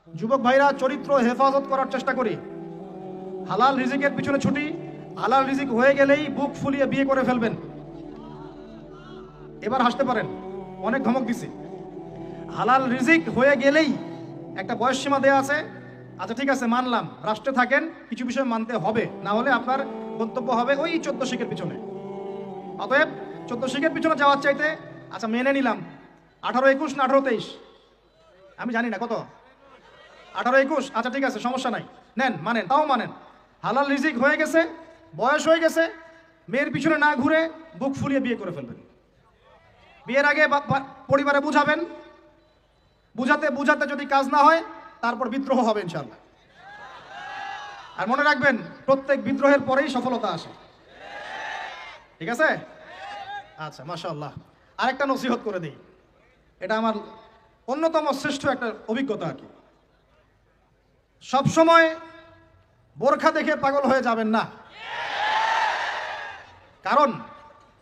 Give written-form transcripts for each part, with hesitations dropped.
যুবক ভাইরা, চরিত্র হেফাজত করার চেষ্টা করি। হালাল রিজিকের পিছনে ছুটি। হালাল রিজিক হয়ে গেলেই বুক ফুলিয়ে বিয়ে করে ফেলবেন। এবার হাসতে পারেন, অনেক ধমক দিছি। হালাল রিজিক হয়ে গেলেই একটা বয়স সীমা দেয়া আছে। আচ্ছা ঠিক আছে, মানলাম, রাষ্ট্রে থাকেন, কিছু বিষয় মানতে হবে, না হলে আপনার গন্তব্য হবে ওই 14 শিখের পিছনে। অতএব 14 শিখের পিছনে যাওয়ার চাইতে, আচ্ছা মেনে নিলাম 18, 21 না 18, 23, আমি জানি না কত, 18, 21, আচ্ছা ঠিক আছে, সমস্যা নাই, নেন, মানেন, তাও মানেন। হালাল রিজিক হয়ে গেছে, বয়স হয়ে গেছে, মেয়ের পিছনে না ঘুরে বুক ফুলিয়ে বিয়ে করে ফেলবেন। বিয়ের আগে পরিবারে বুঝাবেন, বুঝাতে বুঝাতে যদি কাজ না হয় তারপর বিদ্রোহ হবে ইনশাআল্লাহ। আর মনে রাখবেন, প্রত্যেক বিদ্রোহের পরেই সফলতা আসে। ঠিক আছে? আচ্ছা, মাশাআল্লাহ। আরেকটা নসিহত করে দিই, এটা আমার অন্যতম শ্রেষ্ঠ একটা অভিজ্ঞতা আর কি। সবসময় বোরখা দেখে পাগল হয়ে যাবেন না, কারণ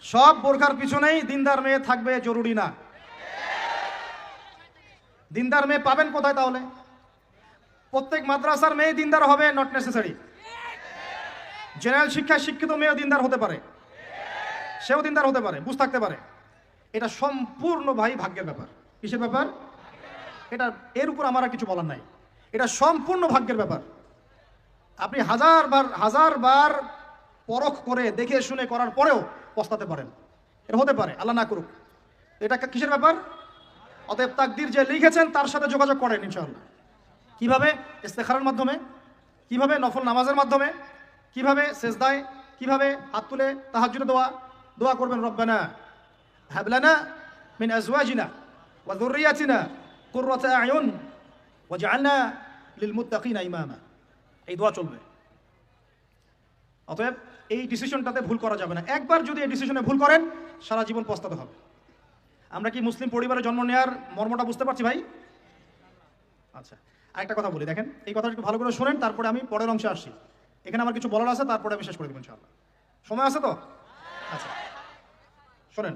সব বোরখার পিছনেই দিনদার মেয়ে থাকবে জরুরি না। দিনদার মেয়ে পাবেন কোথায় তাহলে? প্রত্যেক মাদ্রাসার মেয়ে দিনদার হবে নট নেসেসারি। জেনারেল শিক্ষায় শিক্ষিত মেয়েও দিনদার হতে পারে, সেও দিনদার হতে পারে, বুঝ থাকতে পারে। এটা সম্পূর্ণ ভাই ভাগ্যের ব্যাপার। কিসের ব্যাপার? এটা, এর উপর আমার আর কিছু বলার নাই। এটা সম্পূর্ণ ভাগ্যের ব্যাপার। আপনি হাজার বার পরখ করে দেখে শুনে করার পরেও পস্তাতে পারেন, এটা হতে পারে, আল্লাহ না করুক। এটা কিসের ব্যাপার? অতএব তাকদীর যে লিখেছেন তার সাথে যোগাযোগ করেন ইনশাআল্লাহ। কিভাবে? ইস্তেখারার মাধ্যমে, কিভাবে নফল নামাজের মাধ্যমে, কিভাবে সেজদায়, কিভাবে হাত তুলে তাহাজ্জুদে দোয়া করবেন, রব্বানা হাব লানা মিন আজওয়াজিনা ওয়া যুররিয়াতিনা কুররাতা আয়ুন ওয়াজআলনা লিল মুত্তাকিনা ইমামা। এই দোয়া চলবে। অতএব এই ডিসিশনটাতে ভুল করা যাবে না। একবার যদি এই ডিসিশনে ভুল করেন, সারা জীবন পস্তাতে হবে। আমরা কি মুসলিম পরিবারে জন্ম নেওয়ার মর্মটা বুঝতে পারছি ভাই? আচ্ছা, আরেকটা কথা বলি, দেখেন, এই কথাটা একটু ভালো করে শোনেন, তারপরে আমি পরের অংশে আসছি। এখানে আমার কিছু বলার আছে, তারপরে আমি শেষ করে দেবো ইনশাআল্লাহ। সময় আছে তো? আচ্ছা, শোনেন।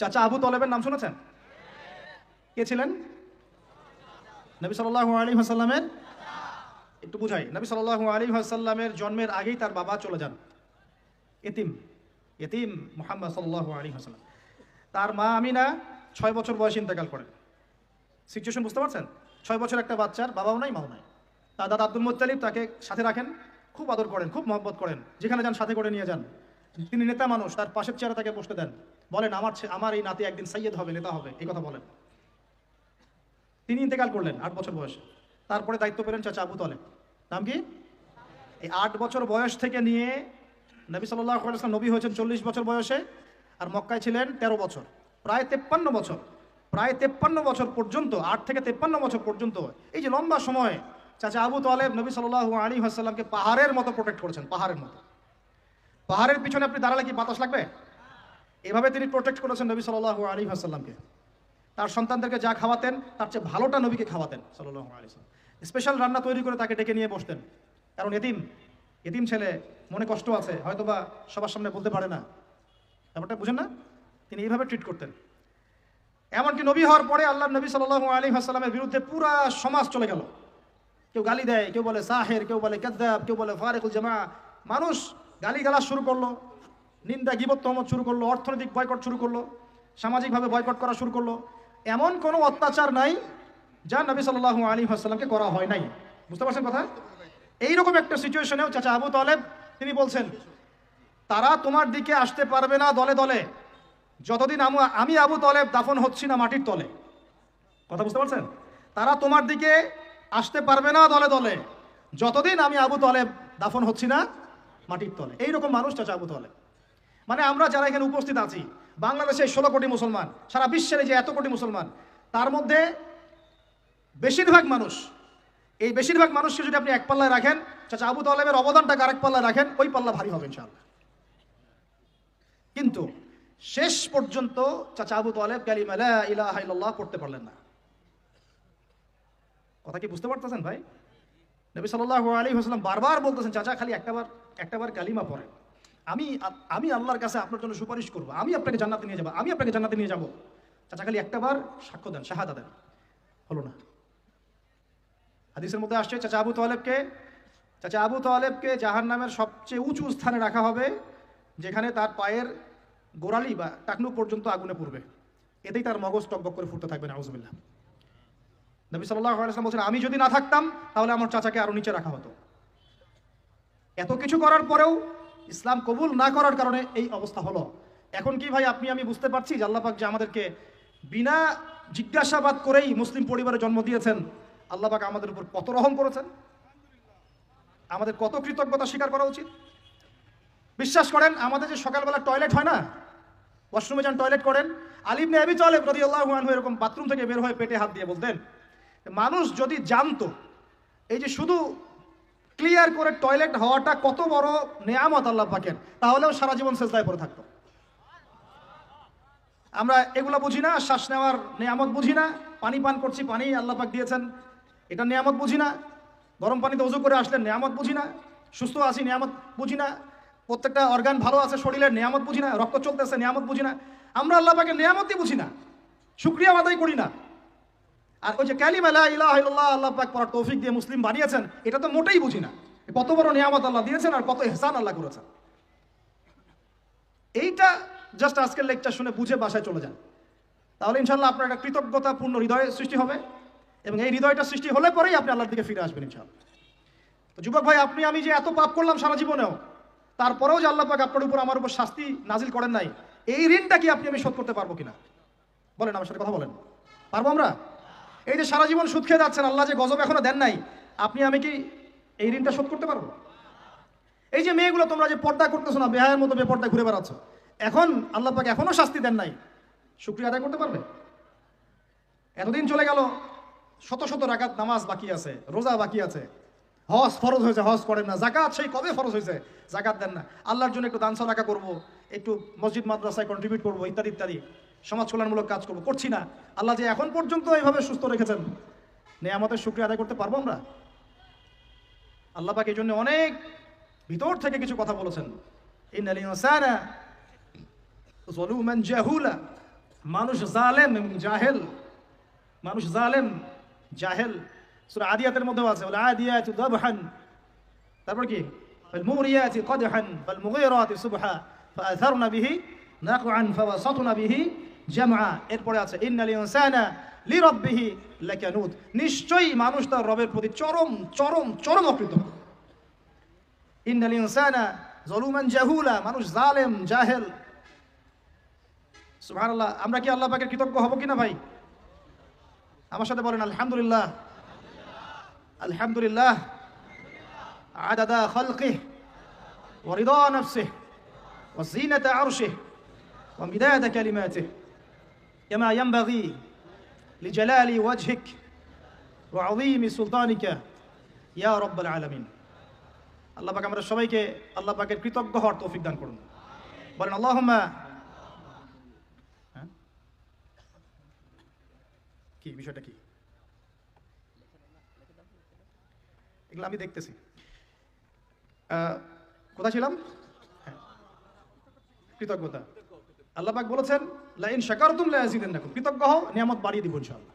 চাচা আবু তলেবের নাম শুনেছেন? কে ছিলেন? নবী সাল্লাল্লাহু আলাইহি ওয়াসাল্লামের, একটু বুঝাই, নবী সাল্লাল্লাহু আলাইহি ওয়াসাল্লামের জন্মের আগেই তার বাবা চলে যান, এতিম মুহাম্মদ সাল্লাল্লাহু আলাইহি ওয়াসাল্লাম। তার মা আমিনা 6 বছর বয়সে ইন্তেকাল করেন। সিচুয়েশন বুঝতে পারছেন? 6 বছর একটা বাচ্চার বাবাও নাই, মাও নাই। তার দাদা আব্দুল মুত্তালিব তাকে সাথে রাখেন, খুব আদর করেন, খুব মহব্বত করেন, যেখানে যান সাথে করে নিয়ে যান। তিনি নেতা মানুষ, তার পাশের চেয়ারে তাকে বসতে দেন, বলেন আমার এই নাতি একদিন সাইয়্যেদ হবে, নেতা হবে, এই কথা বলেন। তিনি ইন্তেকাল করলেন 8 বছর বয়সে। তারপরে দায়িত্ব পেলেন চাচা আবু তলেব। নাম কি? এই 8 বছর বয়স থেকে নিয়ে নবী সাল্লাল্লাহু আলাইহি ওয়াসাল্লাম নবী হয়েছেন 40 বছর বয়সে, আর মক্কায় ছিলেন 13 বছর, প্রায় 53 বছর। প্রায় 53 বছর পর্যন্ত, 8 থেকে 53 বছর পর্যন্ত, এই যে লম্বা সময় চাচা আবু তলেব নবী সাল্লাল্লাহু আলাইহি ওয়াসাল্লামকে পাহাড়ের মতো প্রোটেক্ট করেছেন, পাহাড়ের মতো। পাহাড়ের পিছনে আপনি দাঁড়ালে কি বাতাস লাগবে? এভাবে তিনি প্রোটেক্ট করেছেন নবী সাল্লাল্লাহু আলাইহি ওয়াসাল্লামকে। তার সন্তানদেরকে যা খাওয়াতেন তার চেয়ে ভালোটা নবীকে খাওয়াতেন সাল্লাল্লাহু আলাইহি ওয়াসাল্লাম। স্পেশাল রান্না তৈরি করে তাকে ডেকে নিয়ে বসতেন, কারণ এতিম ছেলে, মনে কষ্ট আছে, হয়তোবা সবার সামনে বলতে পারে না, ব্যাপারটা বুঝেন না? তিনি এইভাবে ট্রিট করতেন। এমনকি নবী হওয়ার পরে আল্লাহ নবী সাল্লাল্লাহু আলাইহি ওয়াসাল্লামের বিরুদ্ধে পুরা সমাজ চলে গেল। কেউ গালি দেয়, কেউ বলে সাহের, কেউ বলে কাযযাব, কেউ বলে ফারিকুল জামা। মানুষ গালিগালাজ শুরু করলো, নিন্দা গীবত তহমত শুরু করলো, অর্থনৈতিক বয়কট শুরু করলো, সামাজিকভাবে বয়কট করা শুরু করলো। এমন কোনো অত্যাচার নাই যা নবী সাল্লাল্লাহু আলাইহি ওয়াসাল্লামকে করা হয় নাই। বুঝতে পারছেন কথা? এইরকম একটা সিচুয়েশনেও চাচা আবু তলেব তিনি বলছেন, তারা তোমার দিকে আসতে পারবে না দলে দলে যতদিন আমি আবু তলেব দাফন হচ্ছি না মাটির তলে। কথা বুঝতে পারছেন? তারা তোমার দিকে আসতে পারবে না দলে দলে যতদিন আমি আবু তলেব দাফন হচ্ছি না মাটির তলে। এইরকম মানুষ চাচা আবু তলেব। মানে আমরা যারা এখানে উপস্থিত আছি, বাংলাদেশে 16 কোটি মুসলমান, সারা বিশ্বের যে এত কোটি মুসলমান, তার মধ্যে বেশিরভাগ মানুষ, এই বেশিরভাগ মানুষকে যদি আপনি এক পাল্লায় রাখেন, চাচা আবু তলেবের অবদানটাকে আরেক পাল্লায় রাখেন, ওই পাল্লা ভারী হবে ইনশাআল্লাহ। কিন্তু শেষ পর্যন্ত চাচা আবু তলেব কালিমা লা ইলাহা ইল্লাল্লাহ পড়তে পারলেন না। কথা কি বুঝতে পারতেছেন ভাই? নবী সাল্লাল্লাহু আলাইহি ওয়াসাল্লাম বারবার বলতেছেন, চাচা খালি একটাবার কালিমা পড়েন, আমি আল্লাহর কাছে আপনার জন্য সুপারিশ করব, আমি আপনাকে জান্নাতে নিয়ে যাব, চাচা খালি একটাবার সাক্ষ্য দেন, শাহাদা দেন। হলো না। হাদিসের মধ্যে আসছে চাচা আবু তালেবকে জাহান্নামের সবচেয়ে উঁচু স্থানে রাখা হবে, যেখানে তার পায়ের গোড়ালি বা টাকনু পর্যন্ত আগুনে পুড়বে, এতেই তার মগজ টকবক করে ফুটতে থাকবে, নাউজুবিল্লাহ। নবী সাল্লাল্লাহু আলাইহি ওয়াসাল্লাম বলছেন, আমি যদি না থাকতাম তাহলে আমার চাচাকে আরো নিচে রাখা হতো। এত কিছু করার পরেও ইসলাম কবুল না করার কারণে এই অবস্থা হলো। এখন কি ভাই আমি বুঝতে পারছি যে আল্লাহ পাক যে আমাদেরকে বিনা জিজ্ঞাসাবাদ করেই মুসলিম পরিবারে জন্ম দিয়েছেন, আল্লাহ পাক আমাদের উপর কত রহম করেছেন, আমাদের কত কৃতজ্ঞতা স্বীকার করা উচিত। বিশ্বাস করেন, আমাদের যে সকালবেলা টয়লেট হয় না, ওয়াশরুমে যান টয়লেট করেন, আলী ইবনে আবি তালেব রাদিয়াল্লাহু আনহু এরকম বাথরুম থেকে বের হয়ে পেটে হাত দিয়ে বলতেন, মানুষ যদি জানতো এই যে শুধু ক্লিয়ার করে টয়লেট হওয়াটা কত বড় নেয়ামত আল্লাহ পাকের, তাহলেও সারা জীবন সেজদায় পড়ে থাকতো। আমরা এগুলো বুঝি না, শ্বাস নেওয়ার নেয়ামত বুঝি না, পানি পান করছি, পানি আল্লাহ পাক দিয়েছেন, এটা নেয়ামত বুঝি না, গরম পানিতে ওযু করে আসলে নেয়ামত বুঝি না, সুস্থ আছি নেয়ামত বুঝি না, প্রত্যেকটা অর্গান ভালো আছে শরীরের নেয়ামত বুঝি না, রক্ত চলতেছে নেয়ামত বুঝি না। আমরা আল্লাহ পাকের নেয়ামতই বুঝি না, শুকরিয়া আদায় করি না। আর ওই যে কালিমা লা ইলাহা ইল্লাল্লাহ আল্লাহ পাক পড়ার তৌফিক দিয়ে মুসলিম বানিয়েছেন, এটা তো মোটেই বুঝি না, কত বড় নেয়ামত আল্লাহ দিয়েছেন আর কত ইহসান আল্লাহ করেছেন। এইটা জাস্ট আজকের লেকচার শুনে বুঝে বাসায় চলে যান, তাহলে ইনশাআল্লাহ আপনার একটা কৃতজ্ঞতাপূর্ণ হৃদয় সৃষ্টি হবে, এবং এই হৃদয়টা সৃষ্টি হলে পরেই আপনি আল্লাহর দিকে ফিরে আসবেন ইনশাআল্লাহ। তো যুবক ভাই, আমি যে এত পাপ করলাম সারা জীবনেও, তারপরেও যে আল্লাহ পাক আপনার উপর আমার উপর শাস্তি নাজিল করেন নাই, এই ঋণটা কি আমি শোধ করতে পারবো কিনা? বলেন, আমার সাথে কথা বলেন, পারবো আমরা? এই যে সারা জীবন সুদ খেয়ে যাচ্ছেন, আল্লাহ যে গজব এখনো দেন নাই, আমি কি এই ঋণটা শোধ করতে পারবো? এই যে মেয়েগুলো তোমরা যে পর্দা করতেছো না, বেহায়ের মতো বেপর্দা ঘুরে বেড়াচ্ছ, এখন আল্লাহ পাক এখনো শাস্তি দেন নাই, শুকরিয়া আদায় করতে পারবে? এতদিন চলে গেল, শত শত রাকাত নামাজ বাকি আছে, রোজা বাকি আছে, হজ ফরজ হয়েছে, হজ করেন না, জাকাত সেই কবে ফরজ হয়েছে, জাকাত দেন না, আল্লাহর জন্য একটু দান সাদাকা করবো, একটু মসজিদ মাদ্রাসায় কন্ট্রিবিউট করবো, ইত্যাদি ইত্যাদি সমাজ কল্যাণমূলক কাজ করবো, করছি না। আল্লাহ যে এখন পর্যন্ত এইভাবে সুস্থ রেখেছেন, নেয়ামতের শুকরিয়া আদায় করতে পারবো আমরা? আল্লাহ পাক এই জন্য অনেক ভিতর থেকে কিছু কথা বলেছেন, ইন্নাল ইনসানা যালুমান জাহুলা, মানুষ জালেম এবং জাহেল, মানুষ জালেম জাহেল। সূরা আদিয়াতের মধ্যেও আছে, ওয়াল আদিয়াতু দাবহান, তারপর কি, ফাল মুরিয়াতি কদহান ফাল মুগীরাতি সুবহা ফাআথারনা বিহি নাকআন ফাওয়াসাতনা বিহি জামআ। এরপরে আছে ইন্নাল ইনসানা লিরাব্বিহি লাকানুত, নিশ্চয়ই মানুষ তার রবের প্রতি চরম চরম চরম অকৃতজ্ঞ। ইন্নাল ইনসানা যালুমান জাহুলা, মানুষ জালেম জাহেল। সুবহানাল্লাহ। আমরা কি আল্লাহ পাকের কৃতজ্ঞ হব কিনা ভাই? আমার সাথে বলেন আলহামদুলিল্লাহ। আলহামদুলিল্লাহ আদাদা খালকিহি ওয়া রিদা নাফসিহি ওয়া জিনাতা আরশিহি ওয়া মিদাদা কালিমাতিহি কামা ইয়ানবাগি লিজালালি ওয়াজহিক ওয়া আযীমি সুলতানিকা ইয়া রাব্বাল আলামিন। আল্লাহ পাক আমরা সবাইকে আল্লাহ পাকের কৃতজ্ঞ হওয়ার তৌফিক দান করুন। বলেন আল্লাহুম্মা। কি বিষয়টা কি? এগুলো আমি দেখতেছি। কোথায় ছিলাম? কৃতজ্ঞতা। আল্লাহ পাক বলেছেন লা ইন শাকারতুম লা আযীদান্নাকুম, কৃতজ্ঞ হও, নিয়ামত বাড়িয়ে দিব ইনশাআল্লাহ।